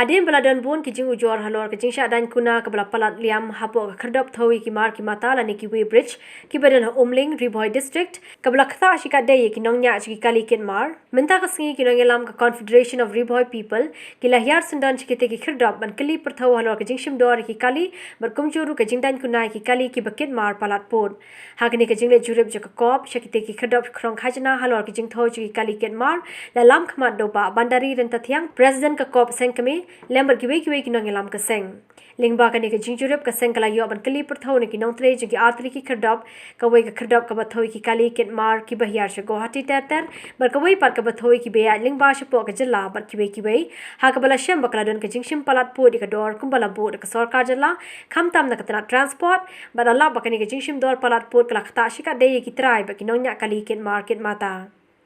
Hadien beladon bun ki jingujor halor ki jingshah Daiñ Kuna ke belah Palat liam hapoh ke khyrdop thew ki mar ki mata la ni ki way bridge ki badan Umling Bhoi District ke belah ktah shikatdei ki nongñiah ki kylli kin mar mynta ke sngi ki nongialam ke Confederation of Bhoi people ki hiar syndon ki kitei ki khyrdop ban kylli pyrthew halor ki jingshim dor ki kylli berkumjuru ke Daiñ Kuna ki kylli ki bakit mar Palat Pud hakni ke jingle jurib je ke Corp shikatdei ki khyrdop krong khajna halor ki jingthew ki kylli kin mar la lam khmat doba bandari renta thiang president ke Corp sengkami lember kiwe ki nongialam ke seng lingba kani ke jingjurip ke seng kala yo ban kylli pyrthew ni ki nongtre je ki atri ki khyrdop ke we ke khyrdop ke bathoi ki kylli kin mar ki hiar Sngewkhia ter bar ke we par ke bathoi ki be lingba shapo ke jilla bar kiwe ha ke bala shem bakala don ke jingshim Palat Pud ke dor kumbala bod ke sarkar jilla khamtam na katna transport bar Allah bakani ke jingshim dor Palat Pud kala ktah shikatdei ki trai ba ki nongñiah kali kin mar kin mata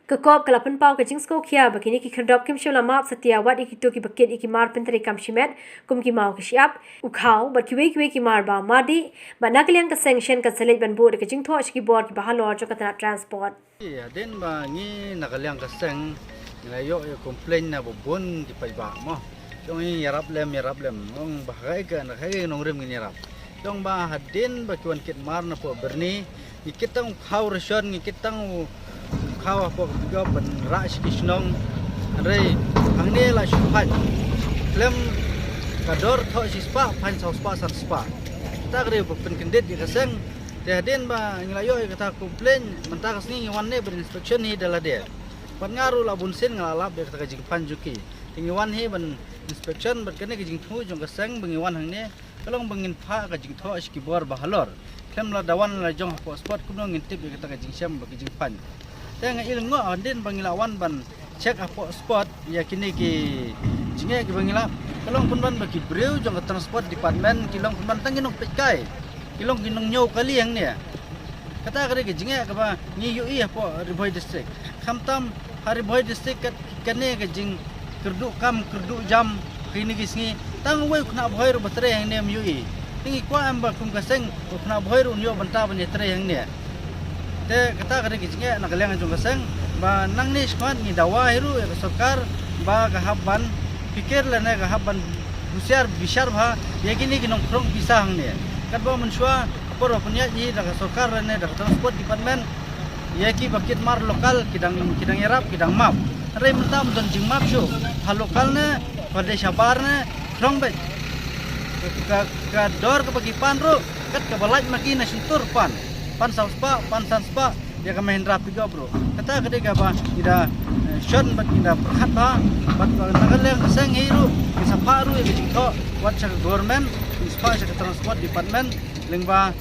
ke Corp kala penpau ke Sngewkhia bakini ki khyrdop kim shola map setia wat iki to ki bakit iki mar pentri kam shimet kum ki mau ke siap ukhau bar kiwe ki mar ba madi ba nakliang ke sanction ke selej ban bod ke jingtho ki bor ki bahalor jo katna transport ya den ba ngi nakaliang ka seng ngayo complain na bobon di pai ba mo jong yarap lem ong bahagai ka na kai nong rem ngi yarap jong ba hadien ba kiwan kit mar na po berni ikitang khau reshon ikitang khau po ga ban ra shikishnong re angne la shuphat lem kador tho sispa pan sau spa sat spa ta gre pen kendet di kaseng de hadien ba nglayo kata complain menta kasni wan ne ber inspection ni dala de pan ngaru la bunsin ngalap de kata jing panjuki tingwan he ban inspection ber kene jing thu jong kaseng bengiwan hang ne kalong bengin pha ka jing tho aski bor ba halor klem la dawan la jong po spot kunong ngintip de kata jing syam ba jing pan teng ilngo andin bangilawan ban check apo spot ya kini ki jinge ki bangila kalong pun ban bagi breu jong transport department kilong pun ban tangin nok pekai kilong ginong nyau kali yang ne kata kare ki jinge ka ba ni yu i apo Bhoi District khamtam hari Bhoi District kane ke jing kerdu jam kini ki sngi tang wei khna Bhoi ro batre yang ne yu i tingi kwa am ba kum ka seng khna Bhoi ro nyo banta ban tre yang ne te kata kare ki jinge nakaliang jong kaseng ba nang ni skwan ni dawa hiru ya sarkar ba ka habban pikir la ne ka habban bishar bha ye kini ki nong krong pisang ne kat ba mensua por punya ni da sarkar ne da transport department ye ki bakit mar lokal kidang yarap kidang map re mentam don jing map shu ha lokal ne pada sabar ne krong be ka dor ka bagi pan ro kat ka balaj maki na suntur pan san spa dia ka Mahindra piga bro kata kade ka ba ida shon bat ida perhat ba bat nagaleng seng hiru isa paru ye jingtho wat sa government spa sa transport department lengba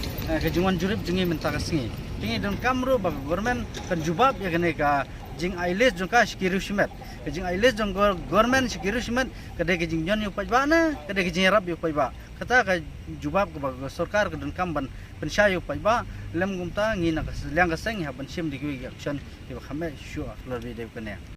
ke jingwan jurip jingi menta ka sngi tingi don kamru ba government kan jubab ya kene ka jing ailes jong ka skiru shimet ke jing ailes jong government skiru shimet kade ke jing jon yu pajba na kade ke jing rap yu pajba kata ka jubab ke ba sarkar ke don kamban pensyayu pajba lem gumta ngi na liang ka seng ha ban sim di ki action ki ba khame shu aklar bi de kene